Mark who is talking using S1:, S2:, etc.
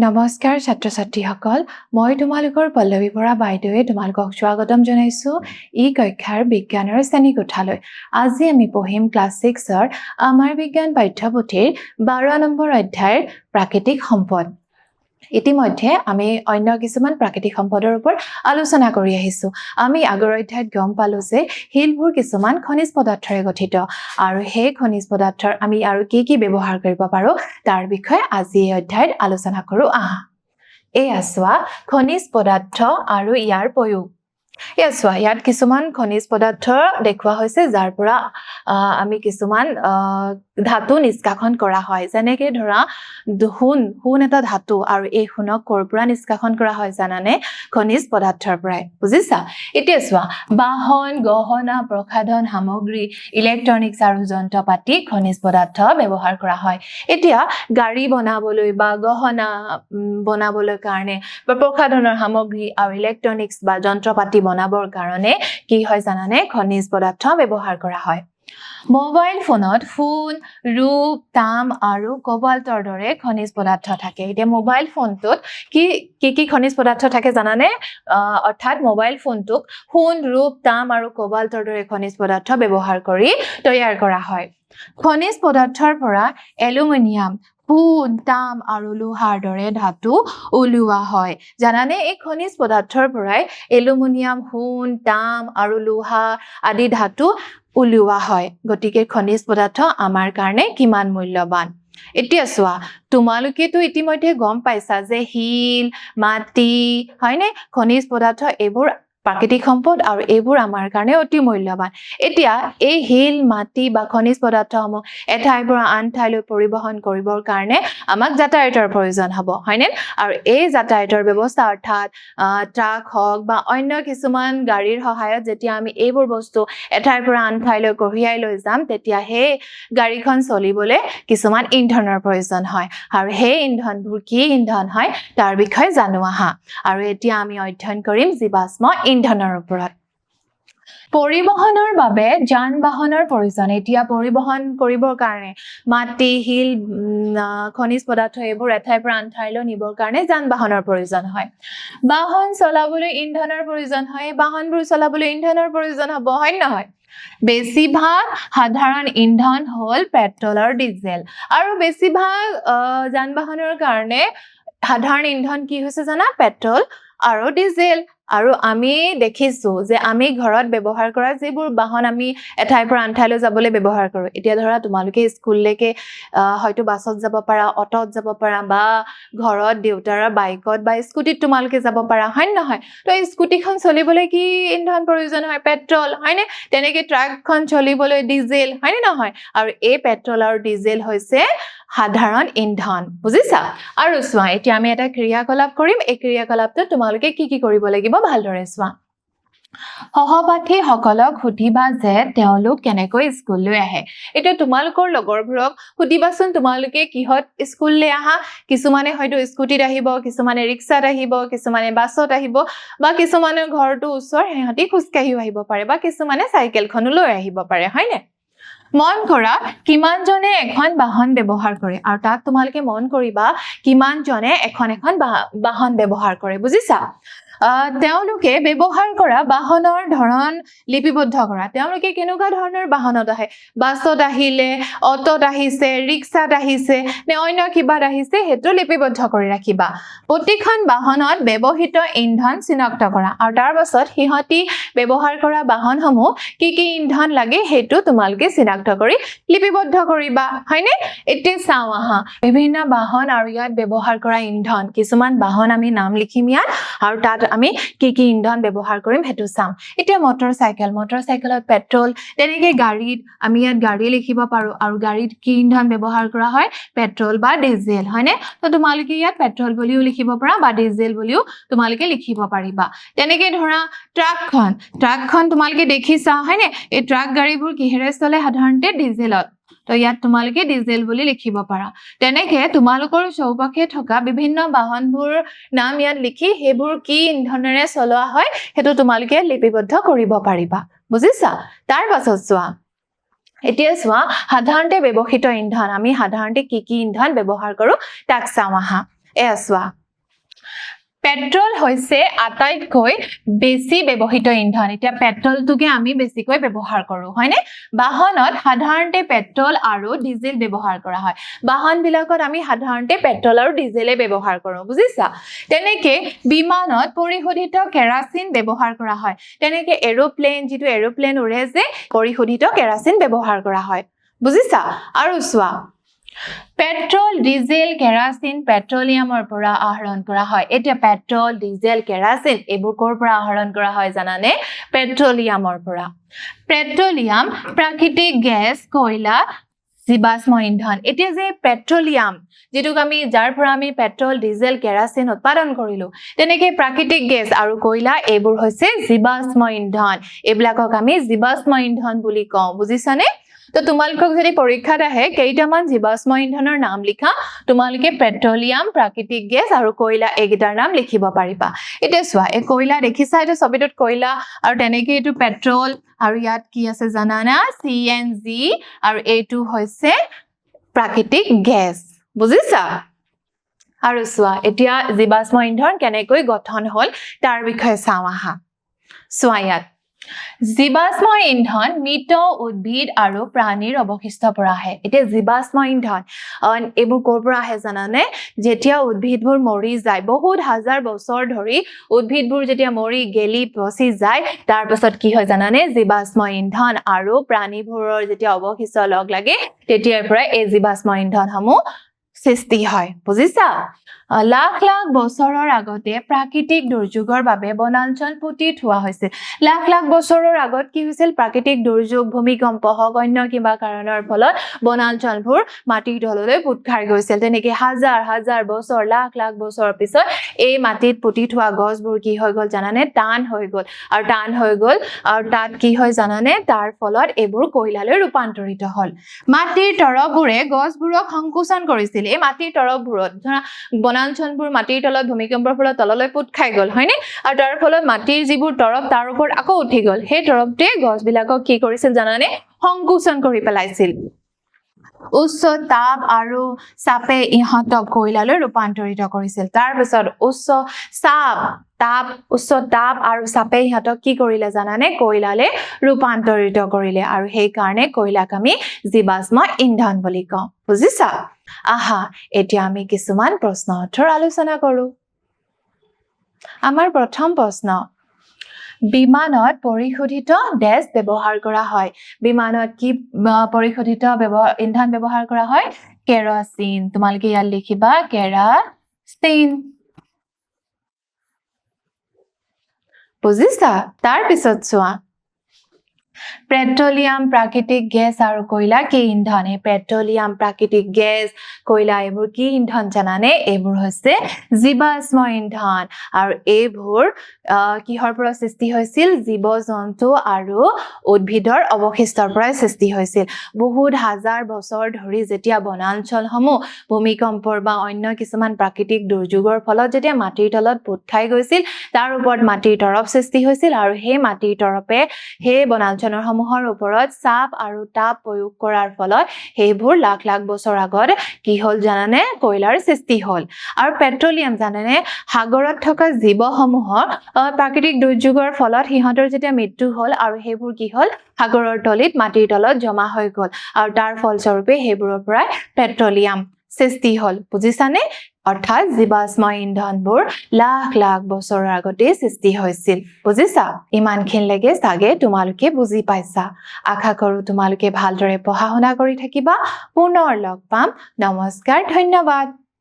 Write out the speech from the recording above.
S1: নমস্কাৰ ছাত্ৰ ছাত্ৰীসকল মই তোমালোকৰ পল্লৱী বৰা বাইদেৱে তোমালোকক স্বাগতম জনাইছো ই কক্ষাৰ বিজ্ঞানৰ শ্ৰেণী কোঠালৈ আজি আমি পঢ়িম ক্লাছ 6ৰ আমাৰ বিজ্ঞান পাঠ্যপুথিৰ 12 নম্বৰ অধ্যায়ৰ প্ৰাকৃতিক সম্পদ ইতিমধ্যে আমি অন্য কিছুমান প্ৰাকৃতিক সম্পদৰ ওপৰত আলোচনা কৰি আহিছো আমি আগৰ অধ্যায়ত গম পালো যে হিলবোৰ কিছুমান খনিজ পদাৰ্থৰে গঠিত আৰু সেই খনিজ পদাৰ্থৰ আমি আৰু কি ব্যৱহাৰ কৰিব পাৰো তাৰ বিষয়ে আজি এই অধ্যায়ত আলোচনা কৰো আহা এই আসোৱা খনিজ পদাৰ্থ আৰু ইয়াৰ প্ৰয়োগ ইয়াত কিছুমান খনিজ পদাৰ্থ দেখুৱা হৈছে যাৰ পৰা আমি কিছুমান ধাতু নিষ্কাশন কৰা হয় যেনেকৈ ধৰা সোণ এটা ধাতু আৰু এই সোণক কৰ পৰা নিষ্কাশন কৰা হয় জানানে খনিজ পদাৰ্থৰ পৰাই বুজিছা এতিয়া চোৱা বাহন গহনা প্ৰসাধন সামগ্ৰী ইলেক্ট্ৰনিক্স আৰু যন্ত্ৰপাতি খনিজ পদাৰ্থ ব্যৱহাৰ কৰা হয় এতিয়া গাড়ী বনাবলৈ বা গহনা বনাবলৈ কাৰণে বা প্ৰসাধনৰ সামগ্ৰী আৰু ইলেক্ট্ৰনিক্স বা যন্ত্ৰপাতি বনাবৰ কাৰণে কি হয় জানানে খনিজ পদাৰ্থ ব্যৱহাৰ কৰা হয় মোবাইল ফোনত সোণ ৰূপ তাম আৰু কোবাল্টৰ দৰে খনিজ পদাৰ্থ থাকে এতিয়া মোবাইল ফোনটোত কি খনিজ পদাৰ্থ থাকে জানানে অৰ্থাৎ মোবাইল ফোনটোক সোণ ৰূপ তাম আৰু কোবাল্টৰ দৰে খনিজ পদাৰ্থ ব্যৱহাৰ কৰি তৈয়াৰ কৰা হয় খনিজ পদাৰ্থৰ পৰা এলুমিনিয়াম সোণ তাম আৰু লোহাৰ দৰে ধাতু ওলোৱা হয় জানানে এই খনিজ পদাৰ্থৰ পৰাই এলুমিনিয়াম সোণ তাম আৰু লোহা আদি ধাতু ওলোৱা হয় গতিকে খনিজ পদাৰ্থ আমাৰ কাৰণে কিমান মূল্যৱান এতিয়া চোৱা তোমালোকেতো ইতিমধ্যে গম পাইছা যে শিল মাটি হয়নে খনিজ পদাৰ্থ এইবোৰ প্ৰাকৃতিক সম্পদ আৰু এইবোৰ আমাৰ কাৰণে অতি মূল্যৱান এতিয়া এই শিল মাটি বা খনিজ পদাৰ্থসমূহ এঠাইৰ পৰা আন ঠাইলৈ পৰিবহণ কৰিবৰ কাৰণে আমাক যাতায়াতৰ প্ৰয়োজন হ'ব হয়নে আৰু এই যাতায়াতৰ ব্যৱস্থা অৰ্থাৎ ট্ৰাক হওক বা অন্য কিছুমান গাড়ীৰ সহায়ত যেতিয়া আমি এইবোৰ বস্তু এঠাইৰ পৰা আন ঠাইলৈ কঢ়িয়াই লৈ যাম তেতিয়া সেই গাড়ীখন চলিবলৈ কিছুমান ইন্ধনৰ প্ৰয়োজন হয় আৰু সেই ইন্ধনবোৰ কি ইন্ধন হয় তাৰ বিষয়ে জানো আহা আৰু এতিয়া আমি অধ্যয়ন কৰিম জীৱাশ্ম ইন্ধনৰ ওপৰত পৰিবহনৰ বাবে যান বাহনৰ প্ৰয়োজন এতিয়া পৰিবহন কৰিবৰ কাৰণে মাটি শিল খনিজ পদাৰ্থ এইবোৰ এঠাইৰ পৰা আন ঠাইলৈ নিবৰ কাৰণে যান বাহনৰ প্ৰয়োজন হয় বাহন চলাবলৈ ইন্ধনৰ প্ৰয়োজন হয় বাহনবোৰ চলাবলৈ ইন্ধনৰ প্ৰয়োজন হ'ব হয় নহয় বেছিভাগ সাধাৰণ ইন্ধন হ'ল পেট্ৰল আৰু ডিজেল আৰু বেছিভাগ যান বাহনৰ কাৰণে সাধাৰণ ইন্ধন কি হৈছে জানা পেট্ৰল আৰু ডিজেল আৰু আমি দেখিছো যে আমি ঘৰত ব্যৱহাৰ কৰা যিবোৰ বাহন আমি এঠাইৰ পৰা আন ঠাইলৈ যাবলৈ ব্যৱহাৰ কৰো এতিয়া ধৰা তোমালোকে স্কুললৈকে হয়তো বাছত যাব পাৰা অটোত যাব পাৰা বা ঘৰত দেউতাৰ বাইকত বা স্কুটিত তোমালোকে যাব পাৰা হয় নহয় তো স্কুটিখন চলিবলৈ কি ইন্ধন প্ৰয়োজন হয় পেট্ৰল হয়নে তেনেকৈ ট্ৰাকখন চলিবলৈ ডিজেল হয়নে নহয় আৰু এই পেট্ৰল আৰু ডিজেল হৈছে সাধাৰণ ইন্ধন বুজিছা আৰু চোৱা এতিয়া আমি এটা ক্ৰিয়াকলাপ কৰিম এই ক্ৰিয়াকলাপটো তোমালোকে কি কৰিব লাগিব ভালদৰে চোৱা সহপাঠীসকলক সুধিবা যে তেওঁলোক কেনেকৈ স্কুললৈ আহে এতিয়া তোমালোকৰ লগৰবোৰক সুধিবাচোন তোমালোকে কিহত স্কুললৈ আহা কিছুমানে হয়তো স্কুটিত আহিব কিছুমানে ৰিক্সাত আহিব কিছুমানে বাছত আহিব বা কিছুমানে ঘৰটো ওচৰ সিহঁতি খোজকাঢ়িও আহিব পাৰে বা কিছুমানে চাইকেলখনো লৈ আহিব পাৰে হয়নে মন কৰা কিমান জনে এখন বাহন ব্যৱহাৰ কৰে আৰু তাক তোমালোকে মন কৰিবা কিমান জনে এখন বাহন ব্যৱহাৰ কৰে বুজিছা তেওঁলোকে ব্যৱহাৰ কৰা বাহনৰ ধৰণ লিপিবদ্ধ কৰা তেওঁলোকে কেনেকুৱা ধৰণৰ বাহনত আহে বাছত আহিলে অটোত আহিছে ৰিক্সাত আহিছে নে অন্য কিবাত আহিছে সেইটো লিপিবদ্ধ কৰি ৰাখিবা প্ৰতিখন বাহনত ব্যৱহৃত ইন্ধন চিনাক্ত কৰা আৰু তাৰ পাছত সিহঁতি ব্যৱহাৰ কৰা বাহনসমূহ কি ইন্ধন লাগে সেইটো তোমালোকে চিনাক্ত কৰি লিপিবদ্ধ কৰিবা হয়নে এতিয়া চাও আহা বিভিন্ন বাহন আৰু ইয়াত ব্যৱহাৰ কৰা ইন্ধন কিছুমান বাহন আমি নাম লিখিম ইয়াত আৰু তাত আমি কি ইন্ধন ব্যৱহাৰ কৰিম হেতু চাম এতিয়া মটৰচাইকেলত পেট্ৰল তেনেকে গাড়ীত আমি ইয়াত গাড়ী লিখিব পাৰো আৰু গাড়ীত কি ইন্ধন ব্যৱহাৰ কৰা হয় পেট্ৰল বা ডিজেল হয়নে তো তোমালোকে ইয়াত পেট্ৰল বুলিও লিখিব পাৰা বা ডিজেল বুলিও তোমালোকে লিখিব পাৰিবা তেনেকে ধৰা ট্ৰাকখন তোমালোকে দেখিছা হয়নে এই ট্ৰাক গাড়ীবোৰ কিহেৰে চলে সাধাৰণতে ডিজেলত তো ইয়াত তোমালোকে ডিজেল বুলি লিখিব পাৰা তেনেকে তোমালোকৰ চৌপাশে থকা বিভিন্ন বাহনবোৰ নাম ইয়াত লিখি সেইবোৰ কি ইন্ধনেৰে চলোৱা হয় হেতু তোমালোকে লিপিবদ্ধ কৰিব পাৰিবা বুজিছা তাৰ পাছত চোৱা এতিয়া চোৱা সাধাৰণতে ব্যৱহৃত ইন্ধন আমি সাধাৰণতে কি ইন্ধন ব্যৱহাৰ কৰো তাক চাও আহা এছৱা পেট্ৰল হৈছে আটাইতকৈ বেছি ব্যৱহৃত ইন্ধন এতিয়া পেট্ৰলটোকে আমি বেছিকৈ ব্যৱহাৰ কৰো হয়নে বাহনত সাধাৰণতে পেট্ৰল আৰু ডিজেল ব্যৱহাৰ কৰা হয় বাহনবিলাকত আমি সাধাৰণতে পেট্ৰল আৰু ডিজেলে ব্যৱহাৰ কৰো বুজিছা তেনেকে বিমানত পৰিশোধিত কেৰাচিন ব্যৱহাৰ কৰা হয় তেনেকে এৰোপ্লেন যেটো এৰোপ্লেন উৰে যে পৰিশোধিত কেৰাচিন ব্যৱহাৰ কৰা হয় বুজিছা আৰু সোৱা পেট্ৰল ডিজেল কেৰাচিন পেট্ৰলিয়ামৰ পৰা আহৰণ কৰা হয় এতিয়া পেট্ৰল ডিজেল কেৰাচিন এইবোৰ কৰ পৰা আহৰণ কৰা হয় জানানে পেট্ৰলিয়ামৰ পৰা পেট্ৰলিয়াম প্ৰাকৃতিক গেছ কয়লা জীৱাশ্ম ইন্ধন এতিয়া যে পেট্ৰলিয়াম যেটো আমি যাৰ পৰা আমি পেট্ৰল ডিজেল কেৰাচিন উৎপাদন কৰিলো তেনেকে প্ৰাকৃতিক গেছ আৰু কয়লা এইবোৰ হৈছে জীৱাশ্ম ইন্ধন এইবিলাকক আমি জীৱাশ্ম ইন্ধন বুলি কওঁ বুজিছানে তো তোমালোকক যদি পৰীক্ষাত আহে কেইটামান জীৱাশ্ম ইন্ধনৰ নাম লিখা তোমালোকে পেট্ৰলিয়াম প্ৰাকৃতিক গেছ আৰু কয়লা এইকেইটাৰ নাম লিখিব পাৰিবা এতিয়া চোৱা এই কয়লা দেখিছা এটা ছবিটোত কয়লা আৰু তেনেকে এইটো পেট্ৰল আৰু ইয়াত কি আছে জানানা CNG আৰু এইটো হৈছে প্ৰাকৃতিক গেছ বুজিছা আৰু চোৱা এতিয়া জীৱাশ্ম ইন্ধন কেনেকৈ গঠন হ'ল তাৰ বিষয়ে চাওঁ আহা চোৱা ইয়াত জীৱাশ্ম ইন্ধন মৃত উদ্ভিদ আৰু প্ৰাণীৰ অৱশিষ্ট পৰা আহে এতিয়া জীৱাশ্ম ইন্ধন এইবোৰ কৰ পৰা আহে জানানে যেতিয়া উদ্ভিদবোৰ মৰি যায় বহুত হাজাৰ বছৰ ধৰি উদ্ভিদবোৰ যেতিয়া মৰি গেলি পচি যায় তাৰ পাছত কি হয় জানানে জীৱাশ্ম ইন্ধন আৰু প্ৰাণীবোৰৰ যেতিয়া অৱশিষ্ট লগ লাগে তেতিয়াৰ পৰা এই জীৱাশ্ম ইন্ধনসমূহ সৃষ্টি হয় বুজিছা লাখ লাখ বছৰৰ আগতে প্ৰাকৃতিক দুৰ্যোগৰ বাবে বনাঞ্চল পুতি থোৱা হৈছিল লাখ লাখ বছৰৰ আগত কি হৈছিল প্ৰাকৃতিক দুৰ্যোগ ভূমিকম্প হক অন্য কিবা কাৰণৰ ফলত বনাঞ্চলবোৰ মাটিৰ তললৈ পুত খাই গৈছিল তেনেকে হাজাৰ হাজাৰ বছৰ লাখ লাখ বছৰৰ পিছত এই মাটিত পুতি থোৱা গছবোৰ কি হৈ গল জানানে টান হৈ গল আৰু তাত কি হয় জানানে তাৰ ফলত এইবোৰ কয়লালৈ ৰূপান্তৰিত হল মাটিৰ তৰফবোৰে গছবোৰক সংকোচন কৰিছিল এই মাটিৰ তৰফবোৰত ধৰা বনাঞ্চলবোৰ মাটিৰ তলত ভূমিকম্পৰ ফলত তললৈ পুত খাই গল হয়নে আৰু তাৰ ফলত মাটিৰ যিবোৰ তৰফ তাৰ ওপৰত আকৌ উঠি গল সেই তৰফতে গছবিলাকক কি কৰিছিল জানানে সংকোচন কৰি পেলাইছিল উচ্চ তাপ আৰু চাপে ইহঁতক কয়লালৈ ৰূপান্তৰিত কৰিছিল তাৰ পিছত উচ্চ তাপ আৰু চাপে ইহঁতক কি কৰিলে জানানে কয়লালৈ ৰূপান্তৰিত কৰিলে আৰু সেই কাৰণে কয়লাক আমি জীৱাশ্ম ইন্ধন বুলি কওঁ বুজিছা আহা এতিয়া আমি কিছুমান প্ৰশ্ন উত্তৰ আলোচনা কৰো আমাৰ প্ৰথম প্ৰশ্ন বিমানত পৰিশোধিত ডেছ ব্যৱহাৰ কৰা হয় বিমানত কি পৰিশোধিত ইন্ধন ব্যৱহাৰ কৰা হয় কেৰাচিন তোমালোকে ইয়াত লিখিবা কেৰাচিন বুজিছা তাৰ পিছত চোৱা পেট্ৰলিয়াম প্ৰাকৃতিক গেছ আৰু কয়লা কি ইন্ধন পেট্ৰলিয়াম প্ৰাকৃতিক গেছ কয়লা এইবোৰ কি ইন্ধন জানানে এইবোৰ হৈছে জীৱাশ্ম ইন্ধন আৰু এইবোৰ কিহৰ পৰা সৃষ্টি হৈছিল জীৱ-জন্তু আৰু উদ্ভিদৰ অৱশিষ্টৰ পৰা সৃষ্টি হৈছিল বহুত হাজাৰ বছৰ ধৰি যেতিয়া বনাঞ্চলসমূহ ভূমিকম্পৰ বা অন্য কিছুমান প্ৰাকৃতিক দুৰ্যোগৰ ফলত যেতিয়া মাটিৰ তলত পুত খাই গৈছিল তাৰ ওপৰত মাটিৰ তৰফ সৃষ্টি হৈছিল আৰু সেই মাটিৰ তৰফে সেই সমূহৰ ওপৰত চাপ আৰু তাপ প্ৰয়োগ কৰাৰ ফলত সেইবোৰ লাখ লাখ বছৰ আগত কি হল জানানে কয়লাৰ সৃষ্টি হল আৰু পেট্ৰলিয়াম জানানে সাগৰত থকা জীৱসমূহৰ প্ৰাকৃতিক দুৰ্যোগৰ ফলত সিহঁতৰ যেতিয়া মৃত্যু হল আৰু সেইবোৰ কি হল সাগৰৰ তলিত মাটিৰ তলত জমা হৈ গল আৰু তাৰ ফলস্বৰূপে সেইবোৰৰ পৰা পেট্ৰলিয়াম সৃষ্টি হল বুজিছানে অৰ্থাৎ জীৱাশ্ম ইন্ধনবোৰ লাখ লাখ বছৰৰ আগতে সৃষ্টি হৈছিল বুজিছা ইমানখিনিলৈকে চাগে তোমালোকে বুজি পাইছা আশা কৰো তোমালোকে ভালদৰে পঢ়া শুনা কৰি থাকিবা পুনৰ লগ পাম নমস্কাৰ ধন্যবাদ